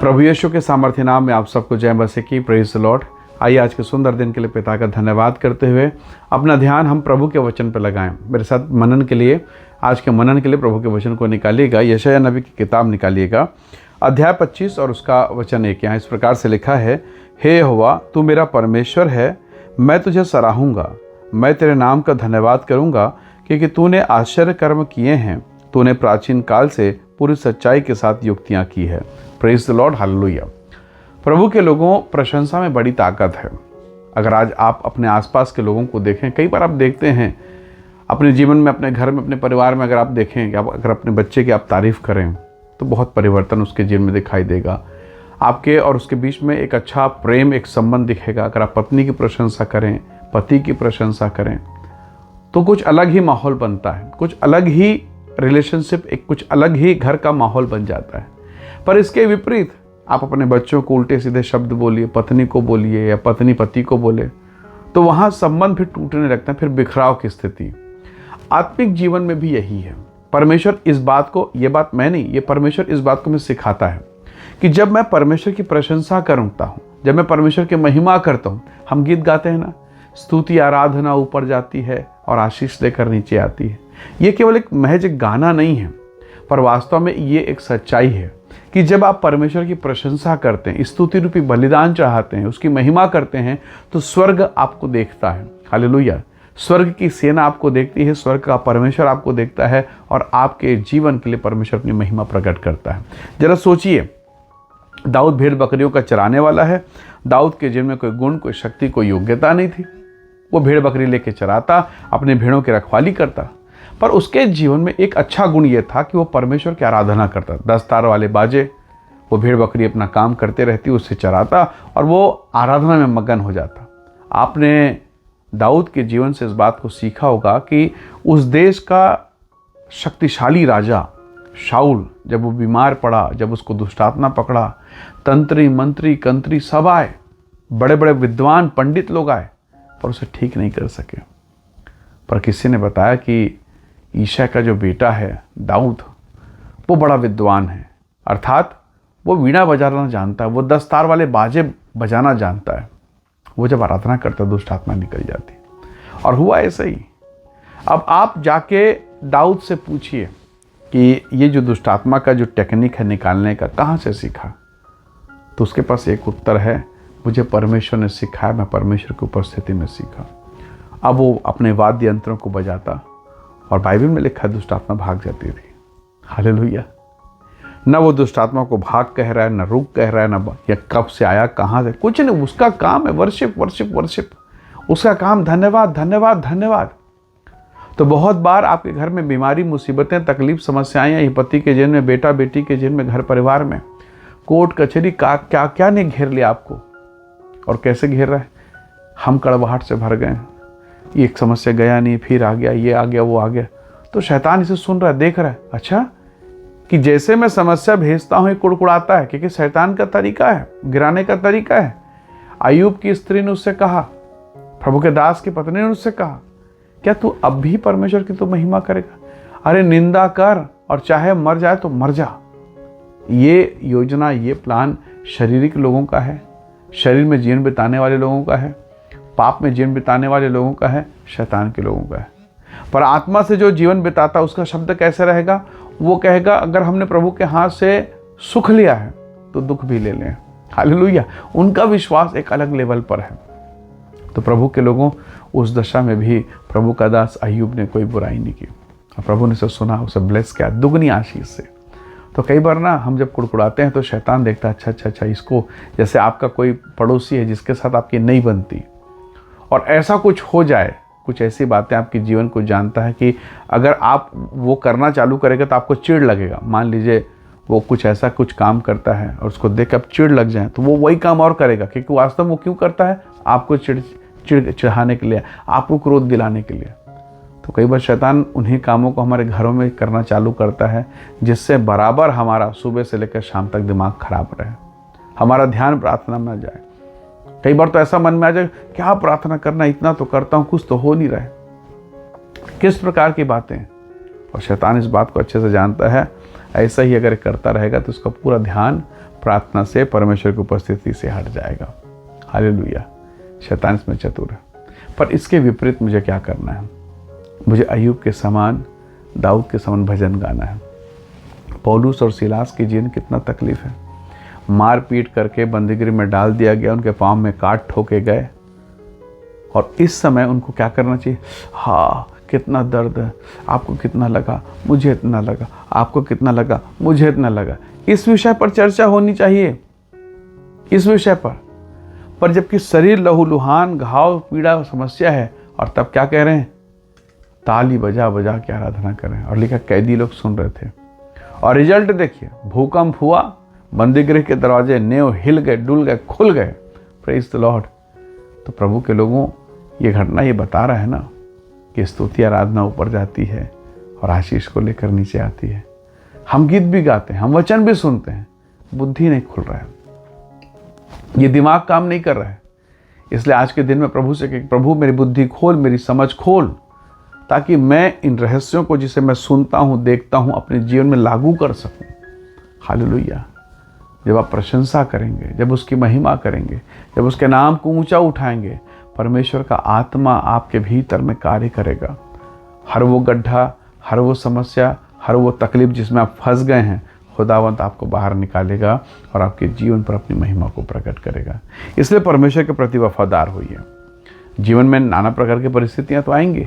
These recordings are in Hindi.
प्रभु यीशु के सामर्थ्य नाम में आप सबको जय मसीह की। Praise the Lord. आइए आज के सुंदर दिन के लिए पिता का धन्यवाद करते हुए अपना ध्यान हम प्रभु के वचन पर लगाएं। मेरे साथ मनन के लिए, आज के मनन के लिए प्रभु के वचन को निकालिएगा। यशायाह नबी की किताब निकालिएगा, अध्याय 25 और उसका वचन 1। यहाँ इस प्रकार से लिखा है, हे यहोवा तू मेरा परमेश्वर है, मैं तुझे सराहूँगा, मैं तेरे नाम का धन्यवाद करूँगा, क्योंकि तूने आश्चर्य कर्म किए हैं, तूने प्राचीन काल से पूरी सच्चाई के साथ युक्तियाँ की है। Praise the lord, hallelujah. प्रभु के लोगों, प्रशंसा में बड़ी ताकत है। अगर आज आप अपने आसपास के लोगों को देखें, कई बार आप देखते हैं अपने जीवन में, अपने घर में, अपने परिवार में, अगर आप देखें कि आप अगर अपने बच्चे की आप तारीफ़ करें तो बहुत परिवर्तन उसके जीवन में दिखाई देगा। आपके और उसके बीच में एक अच्छा प्रेम, एक संबंध दिखेगा। अगर आप पत्नी की प्रशंसा करें, पति की प्रशंसा करें, तो कुछ अलग ही माहौल बनता है, कुछ अलग ही रिलेशनशिप, एक कुछ अलग ही घर का माहौल बन जाता है। पर इसके विपरीत आप अपने बच्चों को उल्टे सीधे शब्द बोलिए, पत्नी को बोलिए या पत्नी पति को बोले, तो वहाँ संबंध फिर टूटने लगते हैं, फिर बिखराव की स्थिति। आत्मिक जीवन में भी यही है। परमेश्वर इस बात को, ये बात मैं नहीं, ये परमेश्वर इस बात को मुझे सिखाता है कि जब मैं परमेश्वर की प्रशंसा करता हूँ, जब मैं परमेश्वर की महिमा करता हूँ, हम गीत गाते हैं ना, स्तुति आराधना ऊपर जाती है और आशीष देकर नीचे आती है। ये केवल एक महज एक गाना नहीं है, पर वास्तव में ये एक सच्चाई है कि जब आप परमेश्वर की प्रशंसा करते हैं, स्तुति रूपी बलिदान चढ़ाते हैं, उसकी महिमा करते हैं, तो स्वर्ग आपको देखता है। हालेलुया। स्वर्ग की सेना आपको देखती है, स्वर्ग का परमेश्वर आपको देखता है और आपके जीवन के लिए परमेश्वर अपनी महिमा प्रकट करता है। जरा सोचिए, दाऊद भेड़ बकरियों का चराने वाला है। दाऊद के जीवन में कोई गुण, कोई शक्ति, कोई योग्यता नहीं थी। वो भेड़ बकरी लेके चराता, अपने भेड़ों की रखवाली करता, पर उसके जीवन में एक अच्छा गुण ये था कि वो परमेश्वर की आराधना करता। 10 तार वाले बाजे, वो भेड़ बकरी अपना काम करते रहती, उससे चराता और वो आराधना में मगन हो जाता। आपने दाऊद के जीवन से इस बात को सीखा होगा कि उस देश का शक्तिशाली राजा शाऊल, जब वो बीमार पड़ा, जब उसको दुष्टात्मा पकड़ा, तंत्री मंत्री कंत्री सब आए, बड़े बड़े विद्वान पंडित लोग आए, पर उसे ठीक नहीं कर सके। पर किसी ने बताया कि ईशा का जो बेटा है दाऊद, वो बड़ा विद्वान है, अर्थात वो वीणा बजाना जानता है, वो 10 तार वाले बाजे बजाना जानता है। वो जब आराधना करता, दुष्ट आत्मा निकल जाती। और हुआ ऐसा ही। अब आप जाके दाऊद से पूछिए कि ये जो दुष्ट आत्मा का जो टेक्निक है निकालने का, कहाँ से सीखा, तो उसके पास एक उत्तर है, मुझे परमेश्वर ने सिखाया, मैं परमेश्वर की उपस्थिति में सीखा। अब वो अपने वाद्य यंत्रों को बजाता और बाइबल में लिखा है दुष्ट आत्मा भाग जाती थी। हालेलुया। न वो दुष्ट आत्मा को भाग कह रहा है, न रुक कह रहा है, न या कब से आया, कहाँ से, कुछ नहीं। उसका काम है वर्शिप, वर्शिप, वर्शिप। उसका काम धन्यवाद, धन्यवाद, धन्यवाद। तो बहुत बार आपके घर में बीमारी, मुसीबतें, तकलीफ, समस्याएं हैं, पति के जीवन में, बेटा बेटी के जीवन में, घर परिवार में, कोर्ट कचहरी का क्या क्या नहीं घेर लिया आपको। और कैसे घेर रहा है, हम कड़वाहट से भर गए, एक समस्या गया नहीं, फिर आ गया, ये आ गया, वो आ गया। तो शैतान इसे सुन रहा है, देख रहा है, अच्छा कि जैसे मैं समस्या भेजता हूँ ये कुड़कुड़ाता है, क्योंकि शैतान का तरीका है, गिराने का तरीका है। अय्यूब की स्त्री ने उससे कहा, प्रभु के दास की पत्नी ने उससे कहा, क्या तू अब भी परमेश्वर की तो महिमा करेगा? अरे निंदा कर और चाहे मर जाए तो मर जा। ये योजना, ये प्लान शारीरिक लोगों का है, शरीर में जीवन बिताने वाले लोगों का है, पाप में जीवन बिताने वाले लोगों का है, शैतान के लोगों का है। पर आत्मा से जो जीवन बिताता, उसका शब्द कैसे रहेगा? वो कहेगा, अगर हमने प्रभु के हाथ से सुख लिया है तो दुख भी ले लें। हालेलुया। उनका विश्वास एक अलग लेवल पर है। तो प्रभु के लोगों, उस दशा में भी प्रभु का दास अय्यूब ने कोई बुराई नहीं की और प्रभु ने उसे सुना, उसे ब्लेस किया दुगनी आशीष से। तो कई बार ना हम जब कुड़कुड़ाते हैं तो शैतान देखता है, अच्छा, इसको, जैसे आपका कोई पड़ोसी है जिसके साथ आपकी नहीं बनती और ऐसा कुछ हो जाए, कुछ ऐसी बातें आपके जीवन को जानता है कि अगर आप वो करना चालू करेगा तो आपको चिढ़ लगेगा। मान लीजिए वो कुछ ऐसा कुछ काम करता है और उसको देख कर आप चिढ़ लग जाए, तो वो वही काम और करेगा, क्योंकि वास्तव में वो क्यों करता है? आपको चिढ़ाने के लिए, आपको क्रोध दिलाने के लिए। तो कई बार शैतान उन्हीं कामों को हमारे घरों में करना चालू करता है, जिससे बराबर हमारा सुबह से लेकर शाम तक दिमाग खराब रहे, हमारा ध्यान प्रार्थना में जाए। कई बार तो ऐसा मन में आ जाए, क्या प्रार्थना करना, इतना तो करता हूँ, कुछ तो हो नहीं रहा है। किस प्रकार की बातें। और शैतान इस बात को अच्छे से जानता है, ऐसा ही अगर करता रहेगा तो उसका पूरा ध्यान प्रार्थना से, परमेश्वर की उपस्थिति से हट जाएगा। हालेलुया। शैतान इसमें चतुर है। पर इसके विपरीत मुझे क्या करना है? मुझे अय्यूब के समान, दाऊद के समान भजन गाना है। पौलुस और सिलास की जीवन कितना तकलीफ है। मार पीट करके बंदीगृह में डाल दिया गया, उनके पाँव में काट ठोके गए, और इस समय उनको क्या करना चाहिए? हाँ, कितना दर्द है, आपको कितना लगा, मुझे इतना लगा, आपको कितना लगा, मुझे इतना लगा। इस विषय पर चर्चा होनी चाहिए, इस विषय पर जबकि शरीर लहूलुहान, घाव, पीड़ा, समस्या है, और तब क्या कह रहे हैं? ताली बजा बजा के आराधना करें। और लिखा कैदी लोग सुन रहे थे, और रिजल्ट देखिए, भूकंप हुआ, बंदीगृह के दरवाजे नेव हिल गए, डुल गए, खुल गए। Praise the Lord. तो प्रभु के लोगों, ये घटना ये बता रहा है ना कि स्तुति आराधना ऊपर जाती है और आशीष को लेकर नीचे आती है। हम गीत भी गाते हैं, हम वचन भी सुनते हैं, बुद्धि नहीं खुल रहा है, ये दिमाग काम नहीं कर रहा है। इसलिए आज के दिन में प्रभु से कि प्रभु मेरी बुद्धि खोल, मेरी समझ खोल, ताकि मैं इन रहस्यों को जिसे मैं सुनता हूँ, देखता हूँ, अपने जीवन में लागू कर सकूँ। हालेलुया। जब आप प्रशंसा करेंगे, जब उसकी महिमा करेंगे, जब उसके नाम को ऊंचा उठाएंगे, परमेश्वर का आत्मा आपके भीतर में कार्य करेगा। हर वो गड्ढा, हर वो समस्या, हर वो तकलीफ जिसमें आप फंस गए हैं, खुदावंत आपको बाहर निकालेगा और आपके जीवन पर अपनी महिमा को प्रकट करेगा। इसलिए परमेश्वर के प्रति वफादार होइए। जीवन में नाना प्रकार की परिस्थितियां तो आएंगी।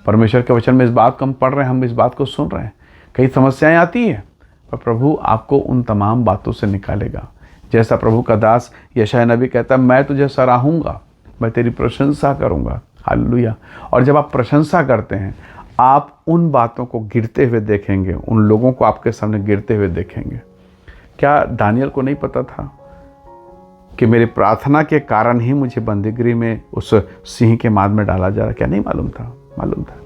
परमेश्वर के वचन में इस बात को हम पढ़ रहे हैं, हम इस बात को सुन रहे हैं। कई समस्याएं आती हैं, पर प्रभु आपको उन तमाम बातों से निकालेगा। जैसा प्रभु का दास यशायाह नबी कहता है, मैं तुझे सराहूंगा, मैं तेरी प्रशंसा करूंगा। हालेलुया। और जब आप प्रशंसा करते हैं, आप उन बातों को गिरते हुए देखेंगे, उन लोगों को आपके सामने गिरते हुए देखेंगे। क्या दानियल को नहीं पता था कि मेरी प्रार्थना के कारण ही मुझे बंदीगृह में उस सिंह के माद में डाला जा रहा? क्या नहीं मालूम था? मालूम था।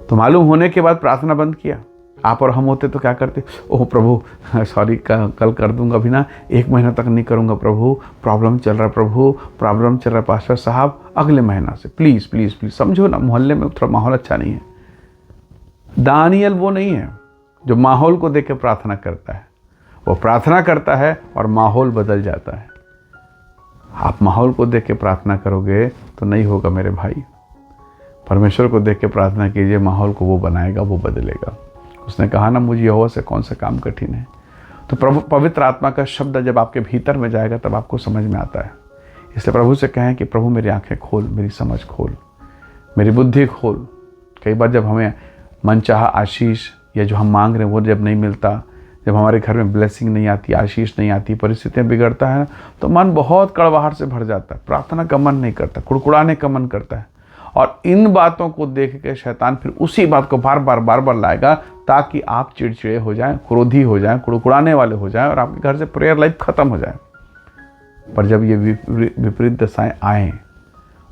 तो मालूम होने के बाद प्रार्थना बंद किया। आप और हम होते तो क्या करते? ओह प्रभु, सॉरी, कल कर दूंगा, अभी ना 1 महीना तक नहीं करूंगा प्रभु, प्रॉब्लम चल रहा है प्रभु, प्रॉब्लम चल रहा है पास्टर साहब, अगले महीना से प्लीज़ प्लीज़ प्लीज़। समझो ना, मोहल्ले में थोड़ा माहौल अच्छा नहीं है। दानियल वो नहीं है जो माहौल को देख के प्रार्थना करता है। वो प्रार्थना करता है और माहौल बदल जाता है। आप माहौल को देख के प्रार्थना करोगे तो नहीं होगा मेरे भाई। परमेश्वर को देख के प्रार्थना कीजिए, माहौल को वो बनाएगा, वो बदलेगा। उसने कहा ना, मुझे यहोवा से कौन सा काम कठिन है। तो प्रभु पवित्र आत्मा का शब्द जब आपके भीतर में जाएगा तब आपको समझ में आता है। इसलिए प्रभु से कहें कि प्रभु मेरी आंखें खोल, मेरी समझ खोल, मेरी बुद्धि खोल। कई बार जब हमें मनचाहा आशीष या जो हम मांग रहे हैं वो जब नहीं मिलता, जब हमारे घर में ब्लेसिंग नहीं आती, आशीष नहीं आती, परिस्थितियाँ बिगड़ता है, तो मन बहुत कड़वाहट से भर जाता है। प्रार्थना का मन नहीं करता, कुड़कुड़ाने का मन करता है। और इन बातों को देख के शैतान फिर उसी बात को बार बार लाएगा, ताकि आप चिड़चिड़े हो जाएं, क्रोधी हो जाएं, कुड़कुड़ाने वाले हो जाएं और आपके घर से प्रेयर लाइफ खत्म हो जाए। पर जब ये विपरीत दशाएं आएँ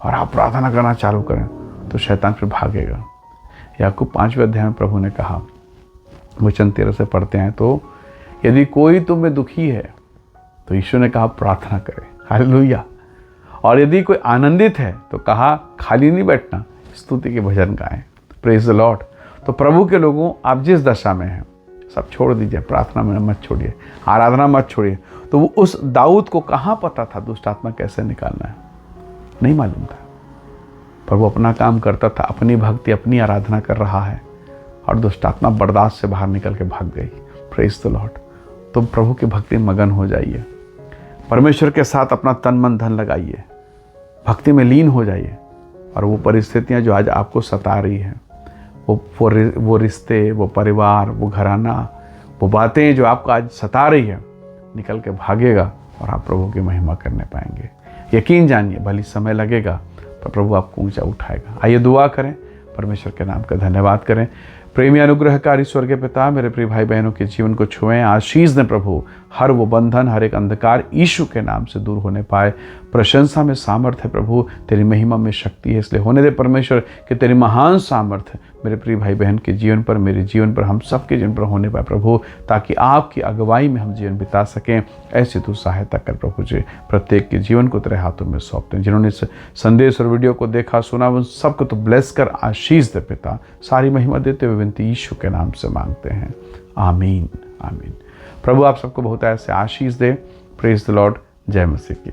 और आप प्रार्थना करना चालू करें, तो शैतान फिर भागेगा। याकूब 5वें अध्याय में प्रभु ने कहा, वचन 13 से पढ़ते हैं, तो यदि कोई तुम में दुखी है तो यीशु ने कहा प्रार्थना करे। हालेलुया। और यदि कोई आनंदित है तो कहा खाली नहीं बैठना, स्तुति के भजन गाएं। Praise the Lord. तो प्रभु के लोगों, आप जिस दशा में हैं सब छोड़ दीजिए, प्रार्थना में मत छोड़िए, आराधना मत छोड़िए। तो वो उस दाऊद को कहाँ पता था दुष्ट आत्मा कैसे निकालना है? नहीं मालूम था। पर वो अपना काम करता था, अपनी भक्ति, अपनी आराधना कर रहा है, और दुष्ट आत्मा बर्दाश्त से बाहर निकल के भाग गई। Praise the Lord. तो प्रभु की भक्ति में मगन हो जाइए, परमेश्वर के साथ अपना तन मन धन लगाइए, भक्ति में लीन हो जाइए। और वो परिस्थितियाँ जो आज आपको सता रही हैं, वो रिश्ते, वो परिवार, वो घराना, वो बातें जो आपको आज सता रही है, निकल के भागेगा और आप प्रभु की महिमा करने पाएंगे। यकीन जानिए, भले समय लगेगा पर प्रभु आपको ऊंचा उठाएगा। आइए दुआ करें, परमेश्वर के नाम का धन्यवाद करें। प्रेमी अनुग्रहकारी स्वर्गीय पिता, मेरे प्रिय भाई बहनों के जीवन को छुएं, आशीष दें प्रभु। हर वो बंधन, हर एक अंधकार यीशु के नाम से दूर होने पाए। प्रशंसा में सामर्थ्य है प्रभु, तेरी महिमा में शक्ति है। इसलिए होने दे परमेश्वर कि तेरी महान सामर्थ्य मेरे प्रिय भाई बहन के जीवन पर, मेरे जीवन पर, हम सबके जीवन पर होने पाए प्रभु, ताकि आपकी अगुवाई में हम जीवन बिता सकें। ऐसे तू सहायता कर प्रभु जी। प्रत्येक के जीवन को तेरे हाथों में सौंपते हैं। जिन्होंने इस संदेश और वीडियो को देखा, सुना, उन सबको तो ब्लेस कर आशीष दे पिता। सारी महिमा देते हुए विनती यीशु के नाम से मांगते हैं, आमीन आमीन। प्रभु आप सबको बहुत ऐसे आशीष दे। Praise the lord. जय मसीह की।